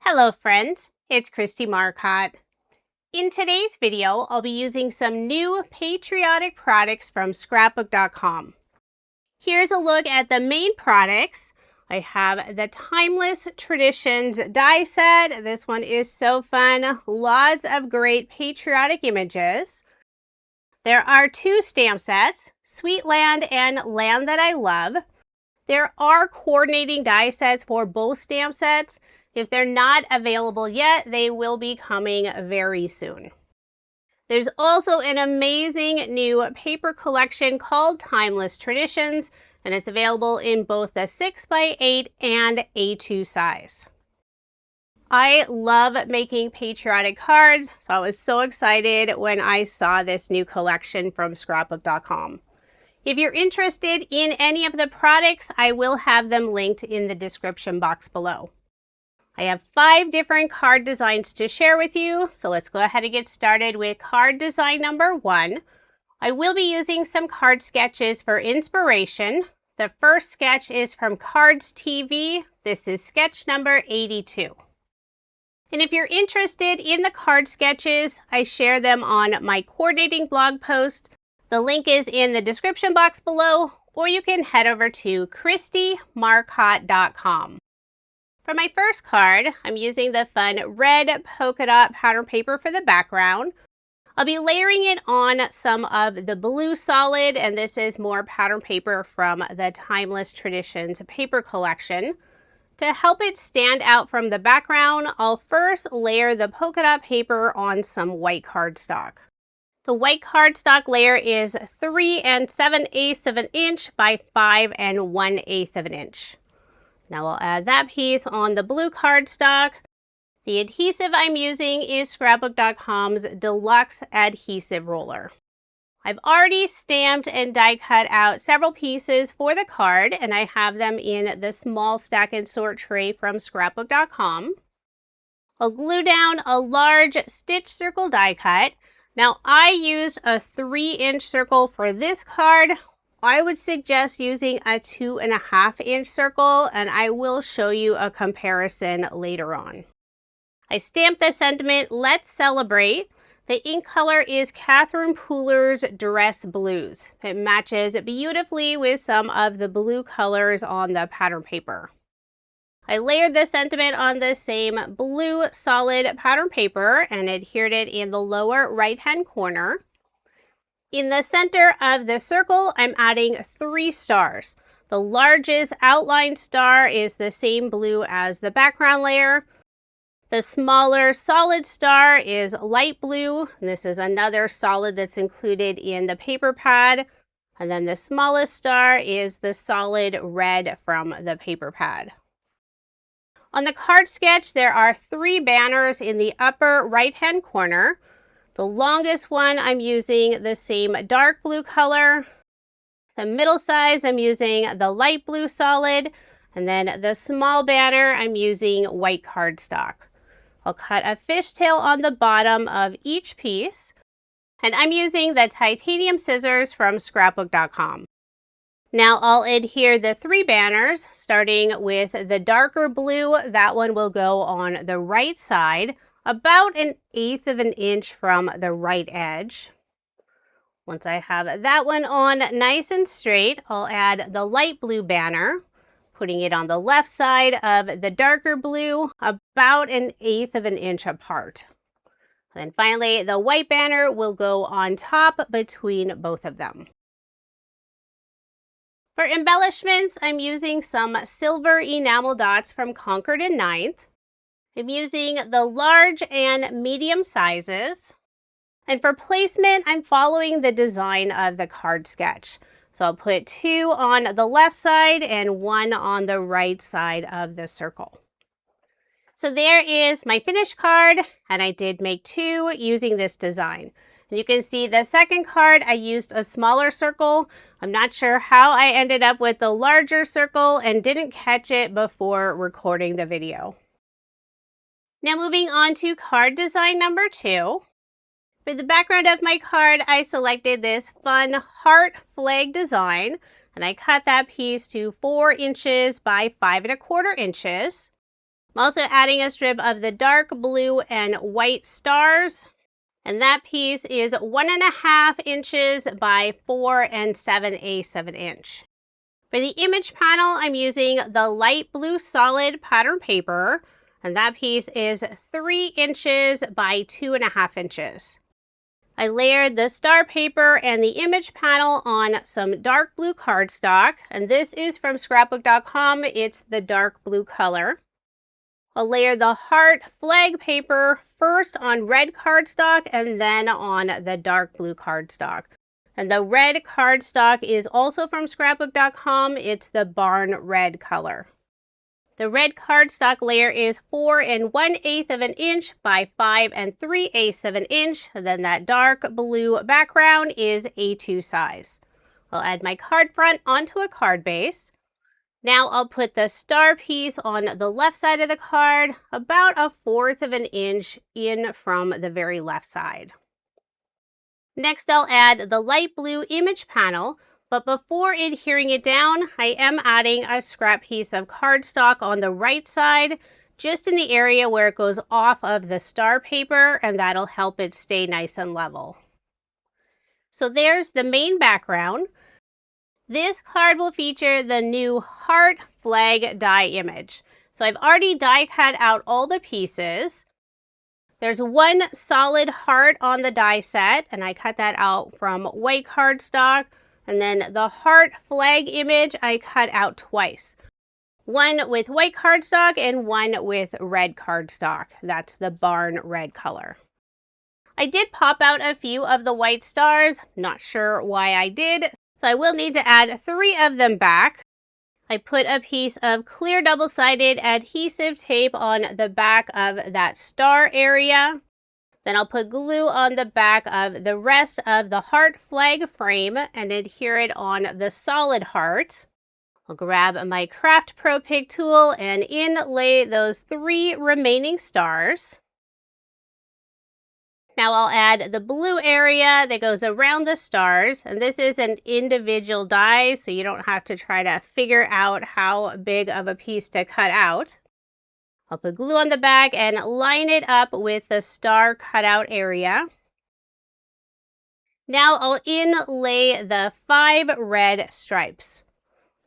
Hello friends, it's Kristie Marcotte. In today's video, I'll be using some new patriotic products from scrapbook.com. Here's a look at the main products. I have the Timeless Traditions die set. This one is so fun. Lots of great patriotic images. There are two stamp sets, Sweet Land and Land That I Love. There are coordinating die sets for both stamp sets. If they're not available yet, they will be coming very soon. There's also an amazing new paper collection called Timeless Traditions, and it's available in both the 6x8 and A2 size. I love making patriotic cards, so I was so excited when I saw this new collection from scrapbook.com. If you're interested in any of the products, I will have them linked in the description box below. I have 5 different card designs to share with you, so let's go ahead and get started with card design number 1. I will be using some card sketches for inspiration. The first sketch is from Cards TV. This is sketch number 82. And if you're interested in the card sketches, I share them on my coordinating blog post. The link is in the description box below, or you can head over to KristieMarcotte.com. For my first card, I'm using the fun red polka dot pattern paper for the background. I'll be layering it on some of the blue solid, and this is more pattern paper from the Timeless Traditions paper collection. To help it stand out from the background, I'll first layer the polka dot paper on some white cardstock. The white cardstock layer is 3 7/8 of an inch by 5 1/8 of an inch. Now I'll add that piece on the blue cardstock. The adhesive I'm using is scrapbook.com's Deluxe Adhesive Roller. I've already stamped and die cut out several pieces for the card, and I have them in the small stack and sort tray from scrapbook.com. I'll glue down a large stitch circle die cut. Now I used a 3-inch circle for this card. I would suggest using a 2.5-inch circle, and I will show you a comparison later on. I stamped the sentiment, "Let's Celebrate." The ink color is Catherine Pooler's Dress Blues. It matches beautifully with some of the blue colors on the pattern paper. I layered the sentiment on the same blue solid pattern paper and adhered it in the lower right-hand corner. In the center of the circle, I'm adding 3 stars. The largest outline star is the same blue as the background layer. The smaller solid star is light blue. This is another solid that's included in the paper pad. And then the smallest star is the solid red from the paper pad. On the card sketch, there are 3 banners in the upper right-hand corner. The longest one, I'm using the same dark blue color. The middle size, I'm using the light blue solid. And then the small banner, I'm using white cardstock. I'll cut a fishtail on the bottom of each piece. And I'm using the titanium scissors from scrapbook.com. Now I'll adhere the 3 banners, starting with the darker blue. That one will go on the right side, about 1/8 of an inch from the right edge. Once I have that one on nice and straight, I'll add the light blue banner, putting it on the left side of the darker blue, about 1/8 of an inch apart. And then finally, the white banner will go on top between both of them. For embellishments, I'm using some silver enamel dots from Concord and 9th. I'm using the large and medium sizes. And for placement, I'm following the design of the card sketch. So I'll put 2 on the left side and 1 on the right side of the circle. So there is my finished card, and I did make 2 using this design. And you can see the second card, I used a smaller circle. I'm not sure how I ended up with the larger circle and didn't catch it before recording the video. Now moving on to card design number 2. For the background of my card, I selected this fun heart flag design, and I cut that piece to 4 inches by 5 1/4 inches. I'm also adding a strip of the dark blue and white stars. And that piece is 1.5 inches by 4 7/8 of an inch. For the image panel, I'm using the light blue solid pattern paper, and that piece is 3 inches by 2.5 inches. I layered the star paper and the image panel on some dark blue cardstock, and this is from scrapbook.com. It's the dark blue color. I'll layer the heart flag paper first on red cardstock and then on the dark blue cardstock. And the red cardstock is also from scrapbook.com. It's the barn red color. The red cardstock layer is 4 1/8 of an inch by 5 3/8 of an inch. And then that dark blue background is A2 size. I'll add my card front onto a card base. Now I'll put the star piece on the left side of the card, about 1/4 of an inch in from the very left side. Next, I'll add the light blue image panel, but before adhering it down, I am adding a scrap piece of cardstock on the right side, just in the area where it goes off of the star paper, and that'll help it stay nice and level. So there's the main background. This card will feature the new heart flag die image. So I've already die cut out all the pieces. There's one solid heart on the die set, and I cut that out from white cardstock. And then the heart flag image I cut out twice. One with white cardstock and one with red cardstock. That's the barn red color. I did pop out a few of the white stars. Not sure why I did. So I will need to add 3 of them back. I put a piece of clear double-sided adhesive tape on the back of that star area. Then I'll put glue on the back of the rest of the heart flag frame and adhere it on the solid heart. I'll grab my Craft Pro Pick tool and inlay those 3 remaining stars. Now I'll add the blue area that goes around the stars, and this is an individual die, so you don't have to try to figure out how big of a piece to cut out. I'll put glue on the back and line it up with the star cutout area. Now I'll inlay the 5 red stripes.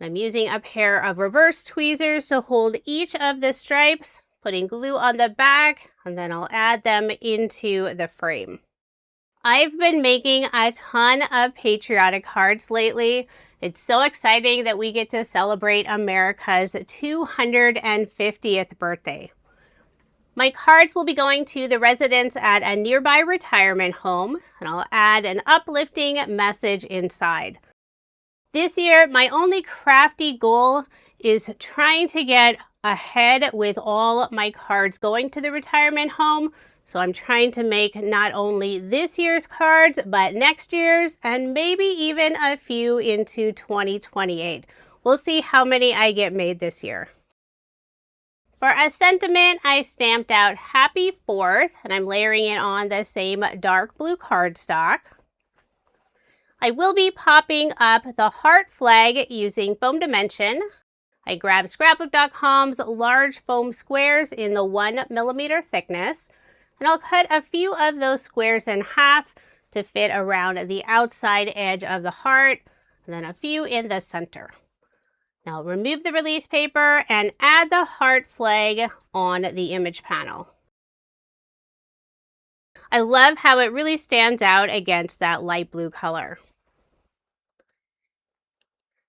I'm using a pair of reverse tweezers to hold each of the stripes, putting glue on the back, and then I'll add them into the frame. I've been making a ton of patriotic cards lately. It's so exciting that we get to celebrate America's 250th birthday. My cards will be going to the residents at a nearby retirement home, and I'll add an uplifting message inside. This year, my only crafty goal is trying to get ahead with all my cards going to the retirement home. So I'm trying to make not only this year's cards, but next year's, and maybe even a few into 2028. We'll see how many I get made this year. For a sentiment, I stamped out Happy 4th, and I'm layering it on the same dark blue cardstock. I will be popping up the heart flag using foam dimension. I grabbed scrapbook.com's large foam squares in the 1mm thickness, and I'll cut a few of those squares in half to fit around the outside edge of the heart, and then a few in the center. Now I'll remove the release paper and add the heart flag on the image panel. I love how it really stands out against that light blue color.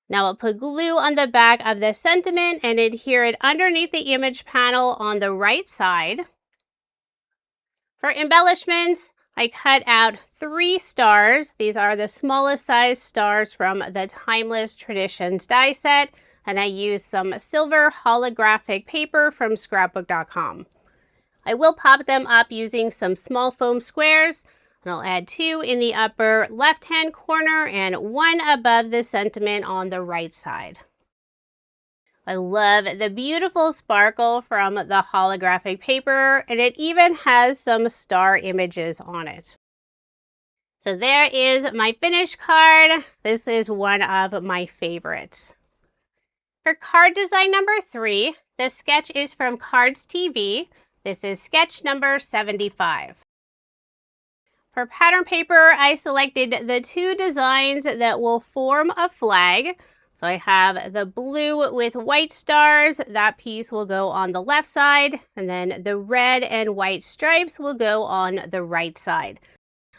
Now I'll put glue on the back of the sentiment and adhere it underneath the image panel on the right side. For embellishments, I cut out 3 stars. These are the smallest size stars from the Timeless Traditions die set, and I used some silver holographic paper from scrapbook.com. I will pop them up using some small foam squares. And I'll add 2 in the upper left-hand corner and 1 above the sentiment on the right side. I love the beautiful sparkle from the holographic paper, and it even has some star images on it. So there is my finished card. This is one of my favorites. For card design number 3, The sketch is from Cards TV. This is sketch number 75. For pattern paper, I selected the two designs that will form a flag. So I have the blue with white stars. That piece will go on the left side, and then the red and white stripes will go on the right side.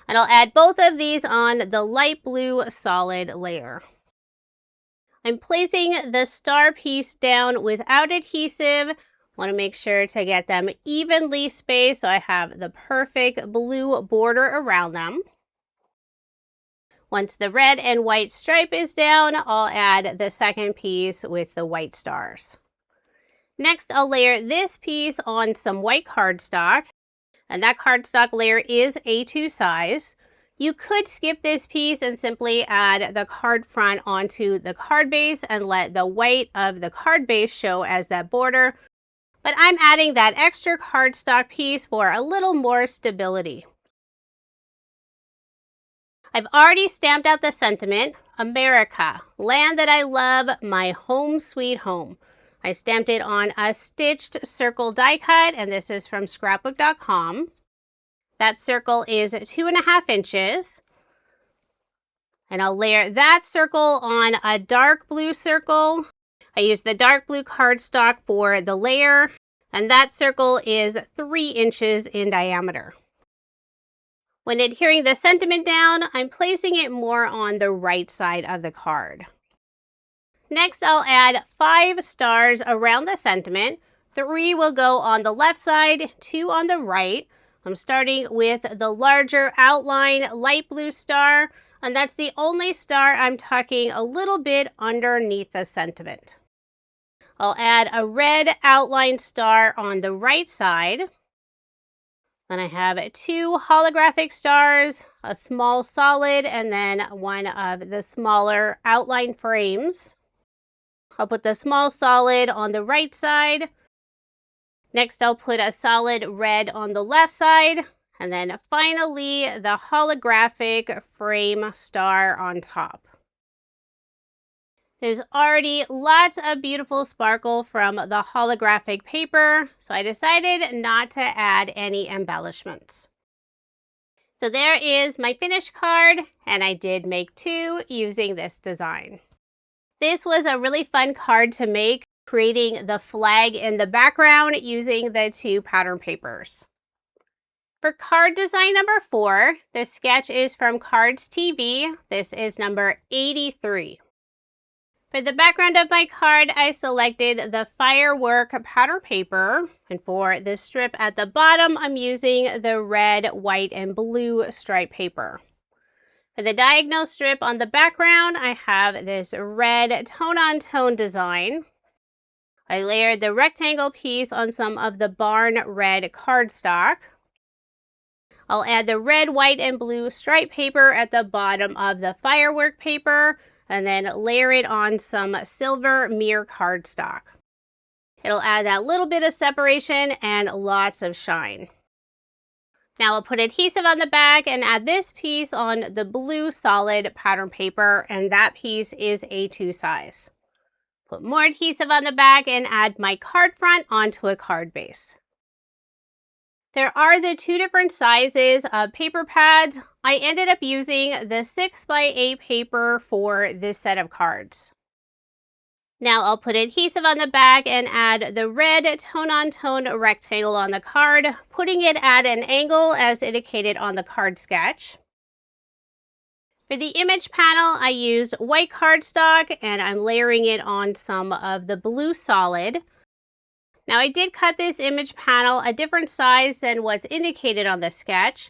And I'll add both of these on the light blue solid layer. I'm placing the star piece down without adhesive. Want to make sure to get them evenly spaced so I have the perfect blue border around them. Once the red and white stripe is down, I'll add the second piece with the white stars. Next, I'll layer this piece on some white cardstock, and that cardstock layer is A2 size. You could skip this piece and simply add the card front onto the card base and let the white of the card base show as that border. But I'm adding that extra cardstock piece for a little more stability. I've already stamped out the sentiment, America, land that I love, my home sweet home. I stamped it on a stitched circle die cut, and this is from scrapbook.com. That circle is 2.5 inches. And I'll layer that circle on a dark blue circle. I use the dark blue cardstock for the layer, and that circle is 3 inches in diameter. When adhering the sentiment down, I'm placing it more on the right side of the card. Next, I'll add 5 stars around the sentiment. 3 will go on the left side, 2 on the right. I'm starting with the larger outline light blue star, and that's the only star I'm tucking a little bit underneath the sentiment. I'll add a red outline star on the right side. Then I have 2 holographic stars, a small solid, and then one of the smaller outline frames. I'll put the small solid on the right side. Next, I'll put a solid red on the left side, and then finally the holographic frame star on top. There's already lots of beautiful sparkle from the holographic paper, so I decided not to add any embellishments. So there is my finished card, and I did make 2 using this design. This was a really fun card to make, creating the flag in the background using the 2 pattern papers. For card design number 4, the sketch is from Cards TV. This is number 83. For the background of my card, I selected the firework pattern paper, and for the strip at the bottom, I'm using the red, white, and blue stripe paper. For the diagonal strip on the background, I have this red tone-on-tone design. I layered the rectangle piece on some of the barn red cardstock. I'll add the red, white, and blue stripe paper at the bottom of the firework paper, and then layer it on some silver mirror cardstock. It'll add that little bit of separation and lots of shine. Now I'll put adhesive on the back and add this piece on the blue solid pattern paper, and that piece is A2 size. Put more adhesive on the back and add my card front onto a card base. There are the 2 different sizes of paper pads. I ended up using the 6x8 paper for this set of cards. Now I'll put adhesive on the back and add the red tone-on-tone rectangle on the card, putting it at an angle as indicated on the card sketch. For the image panel, I use white cardstock, and I'm layering it on some of the blue solid. Now I did cut this image panel a different size than what's indicated on the sketch.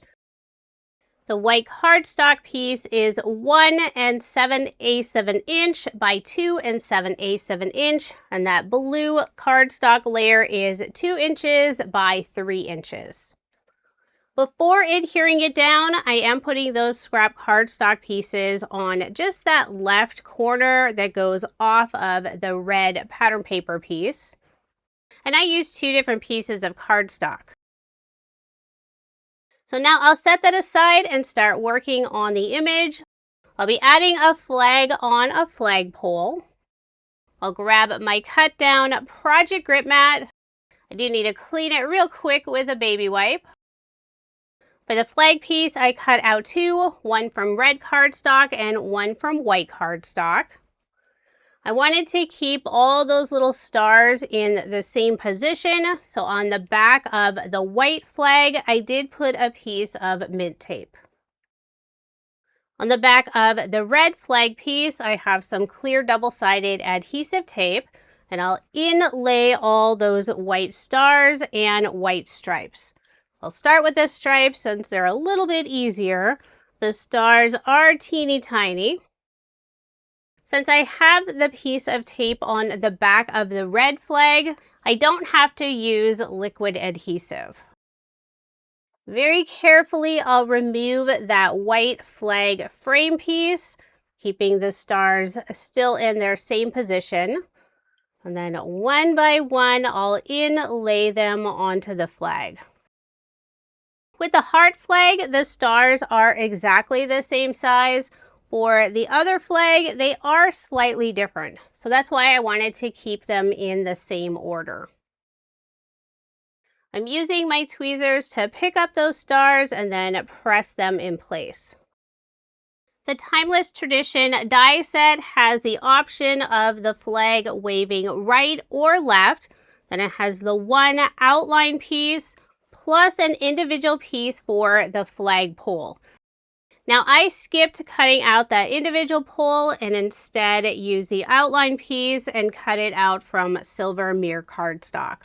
The white cardstock piece is 1 7/8 of an inch by 2 7/8 of an inch, and that blue cardstock layer is 2 inches by 3 inches. Before adhering it down, I am putting those scrap cardstock pieces on just that left corner that goes off of the red pattern paper piece. And I used 2 different pieces of cardstock. So now I'll set that aside and start working on the image. I'll be adding a flag on a flagpole. I'll grab my cut down project grip mat. I do need to clean it real quick with a baby wipe. For the flag piece, I cut out two, one from red cardstock and one from white cardstock. I wanted to keep all those little stars in the same position, so on the back of the white flag, I did put a piece of mint tape. On the back of the red flag piece, I have some clear double-sided adhesive tape, and I'll inlay all those white stars and white stripes. I'll start with the stripes since they're a little bit easier. The stars are teeny tiny. Since I have the piece of tape on the back of the red flag, I don't have to use liquid adhesive. Very carefully, I'll remove that white flag frame piece, keeping the stars still in their same position. And then one by one, I'll inlay them onto the flag. With the heart flag, the stars are exactly the same size. For the other flag, they are slightly different. So that's why I wanted to keep them in the same order. I'm using my tweezers to pick up those stars and then press them in place. The Timeless Tradition die set has the option of the flag waving right or left. Then it has the one outline piece plus an individual piece for the flag pole. Now I skipped cutting out that individual pole and instead used the outline piece and cut it out from silver mirror cardstock.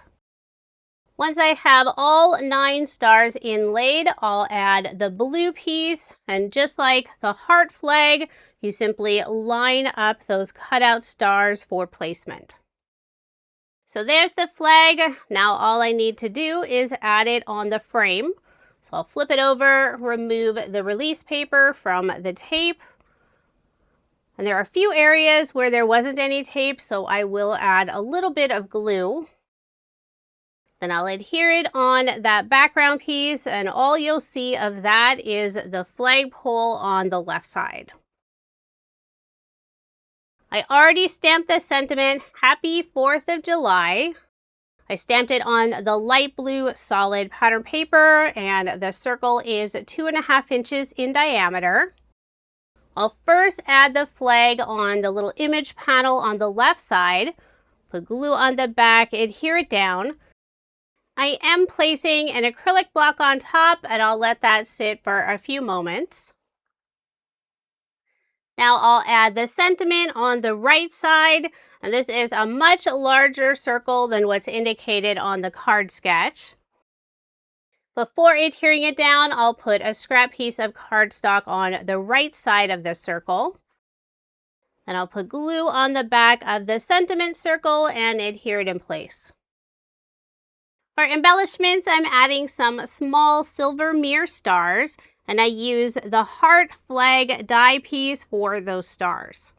Once I have all 9 stars inlaid, I'll add the blue piece, and just like the heart flag, you simply line up those cutout stars for placement. So there's the flag. Now all I need to do is add it on the frame. So I'll flip it over, remove the release paper from the tape. And there are a few areas where there wasn't any tape, so I will add a little bit of glue. Then I'll adhere it on that background piece, and all you'll see of that is the flagpole on the left side. I already stamped the sentiment, Happy 4th of July. I stamped it on the light blue solid pattern paper, and the circle is 2.5 inches in diameter. I'll first add the flag on the little image panel on the left side, put glue on the back, adhere it down. I am placing an acrylic block on top, and I'll let that sit for a few moments. Now I'll add the sentiment on the right side, and this is a much larger circle than what's indicated on the card sketch. Before adhering it down, I'll put a scrap piece of cardstock on the right side of the circle. Then I'll put glue on the back of the sentiment circle and adhere it in place. For embellishments, I'm adding some small silver mirror stars, and I use the heart flag die piece for those stars.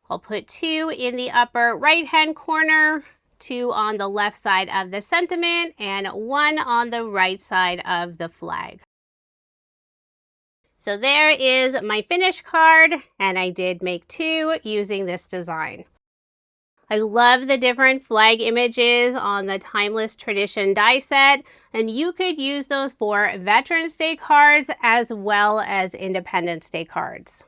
I'll put 2 in the upper right-hand corner, 2 on the left side of the sentiment, and 1 on the right side of the flag. So there is my finished card, and I did make 2 using this design. I love the different flag images on the Timeless Tradition die set, and you could use those for Veterans Day cards as well as Independence Day cards.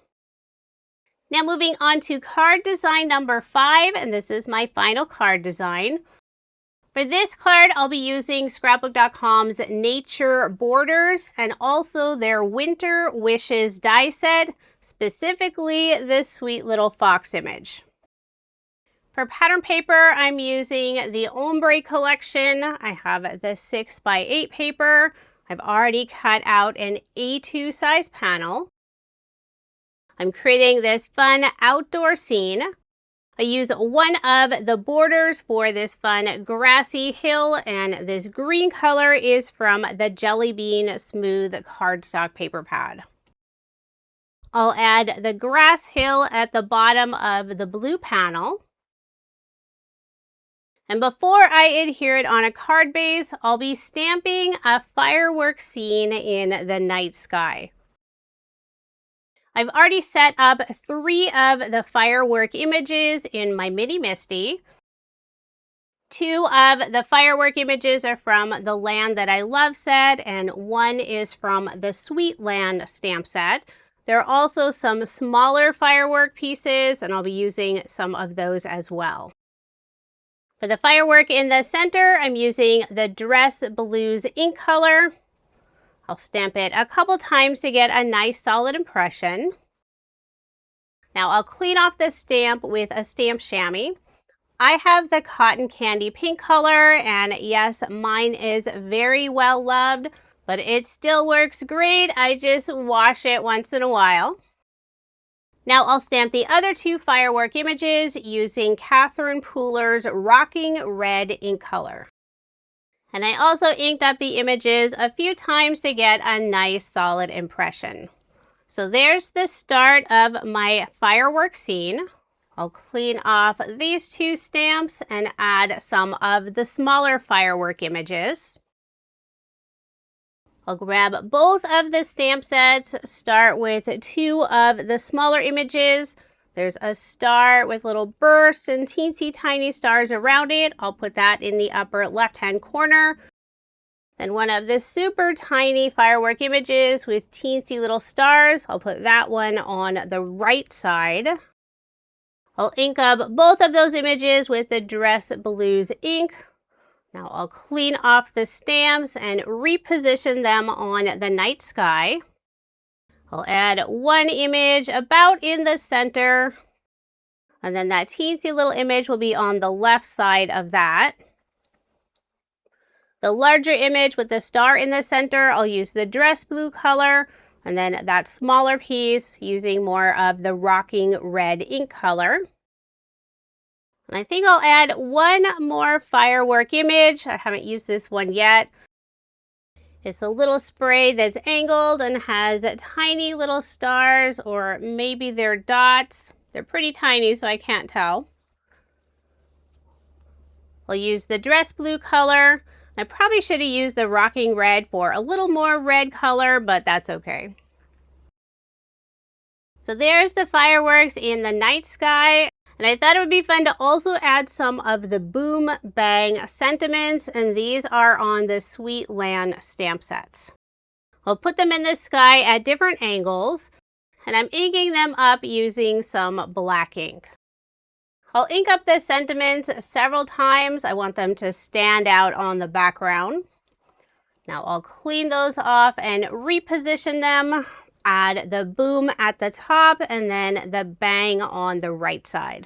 Now moving on to card design number 5, and this is my final card design. For this card, I'll be using Scrapbook.com's Nature Borders and also their Winter Wishes die set, specifically this sweet little fox image. For pattern paper, I'm using the Ombre collection. I have the 6x8 paper. I've already cut out an A2 size panel. I'm creating this fun outdoor scene. I use one of the borders for this fun grassy hill, and this green color is from the Jelly Bean Smooth cardstock paper pad. I'll add the grass hill at the bottom of the blue panel. And before I adhere it on a card base, I'll be stamping a fireworks scene in the night sky. I've already set up 3 of the firework images in my mini MISTI. 2 of the firework images are from the Land That I Love set, and 1 is from the Sweet Land stamp set. There are also some smaller firework pieces, and I'll be using some of those as well. For the firework in the center, I'm using the Dress Blues ink color. I'll stamp it a couple times to get a nice solid impression. Now I'll clean off the stamp with a stamp chamois. I have the Cotton Candy pink color, and yes, mine is very well loved, but it still works great. I just wash it once in a while. Now I'll stamp the other 2 firework images using Catherine Pooler's Rocking Red ink color. And I also inked up the images a few times to get a nice solid impression. So there's the start of my firework scene. I'll clean off these 2 stamps and add some of the smaller firework images. I'll grab both of the stamp sets, start with 2 of the smaller images. There's a star with little bursts and teensy tiny stars around it. I'll put that in the upper left-hand corner. Then one of the super tiny firework images with teensy little stars. I'll put that one on the right side. I'll ink up both of those images with the Dress Blues ink. Now I'll clean off the stamps and reposition them on the night sky. I'll add 1 image about in the center, and then that teensy little image will be on the left side of that. The larger image with the star in the center, I'll use the Dress Blue color, and then that smaller piece using more of the Rocking Red ink color. And I think I'll add 1 more firework image. I haven't used this one yet. It's a little spray that's angled and has tiny little stars, or maybe they're dots. They're pretty tiny, so I can't tell. I'll use the Dress Blue color. I probably should have used the Rocking Red for a little more red color, but that's okay. So there's the fireworks in the night sky. And I thought it would be fun to also add some of the Boom Bang sentiments, and these are on the Sweet Land stamp sets. I'll put them in the sky at different angles, and I'm inking them up using some black ink. I'll ink up the sentiments several times. I want them to stand out on the background. Now I'll clean those off and reposition them. Add the boom at the top and then the bang on the right side.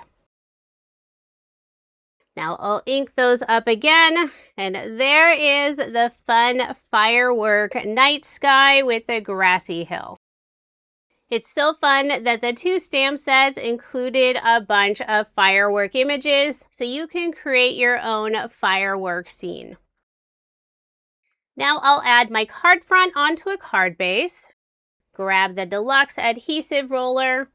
Now I'll ink those up again, and there is the fun firework night sky with the grassy hill. It's so fun that the 2 stamp sets included a bunch of firework images, so you can create your own firework scene. Now I'll add my card front onto a card base. Grab the deluxe adhesive roller,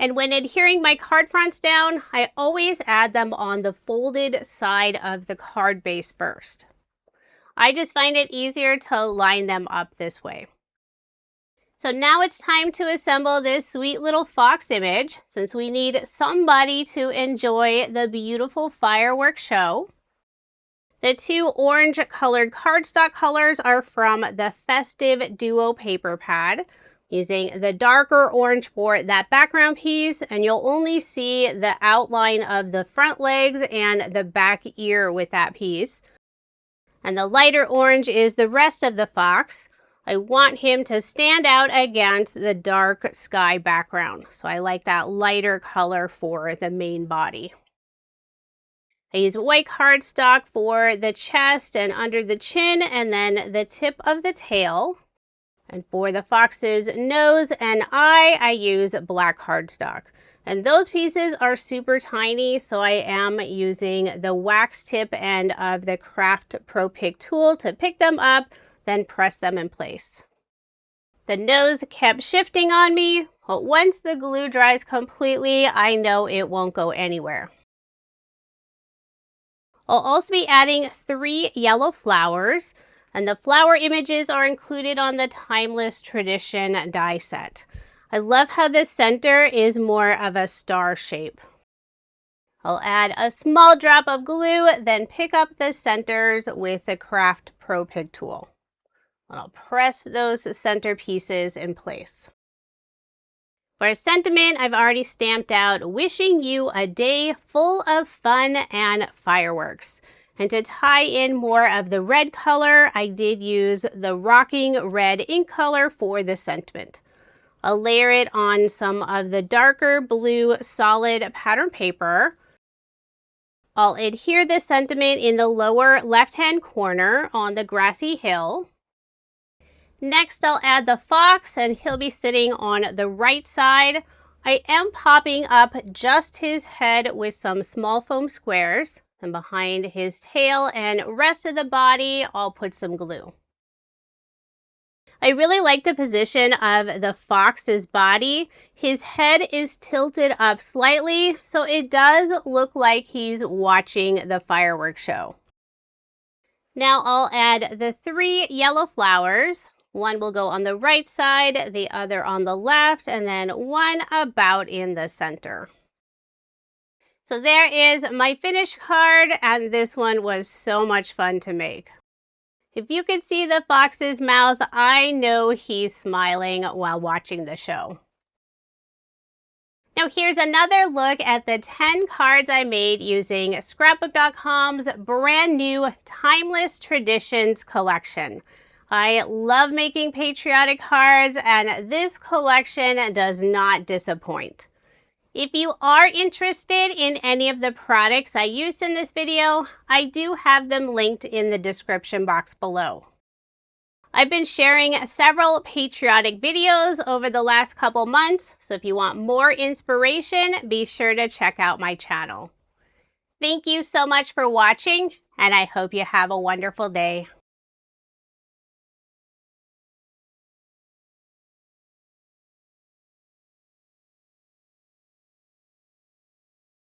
and when adhering my card fronts down, I always add them on the folded side of the card base first. I just find it easier to line them up this way. So now it's time to assemble this sweet little fox image, since we need somebody to enjoy the beautiful fireworks show. The 2 orange colored cardstock colors are from the Festive Duo paper pad, using the darker orange for that background piece, and you'll only see the outline of the front legs and the back ear with that piece. And the lighter orange is the rest of the fox. I want him to stand out against the dark sky background, so I like that lighter color for the main body. I use white cardstock for the chest and under the chin, and then the tip of the tail. And for the fox's nose and eye, I use black cardstock. And those pieces are super tiny, so I am using the wax tip end of the Craft Pro Pick tool to pick them up, then press them in place. The nose kept shifting on me, but once the glue dries completely, I know it won't go anywhere. I'll also be adding 3 yellow flowers, and the flower images are included on the Timeless Tradition die set. I love how the center is more of a star shape. I'll add a small drop of glue, then pick up the centers with the Craft Pro Pick tool. And I'll press those center pieces in place. For a sentiment, I've already stamped out, wishing you a day full of fun and fireworks. And to tie in more of the red color, I did use the Rockin red ink color for the sentiment. I'll layer it on some of the darker blue solid pattern paper. I'll adhere the sentiment in the lower left-hand corner on the grassy hill. Next, I'll add the fox, and he'll be sitting on the right side. I am popping up just his head with some small foam squares, and behind his tail and rest of the body, I'll put some glue. I really like the position of the fox's body. His head is tilted up slightly, so it does look like he's watching the fireworks show. Now I'll add the 3 yellow flowers. One will go on the right side, the other on the left, and then one about in the center. So there is my finished card, and this one was so much fun to make. If you could see the fox's mouth, I know he's smiling while watching the show. Now here's another look at the 10 cards I made using Scrapbook.com's brand new Timeless Traditions collection. I love making patriotic cards, and this collection does not disappoint. If you are interested in any of the products I used in this video, I do have them linked in the description box below. I've been sharing several patriotic videos over the last couple months, so if you want more inspiration, be sure to check out my channel. Thank you so much for watching, and I hope you have a wonderful day.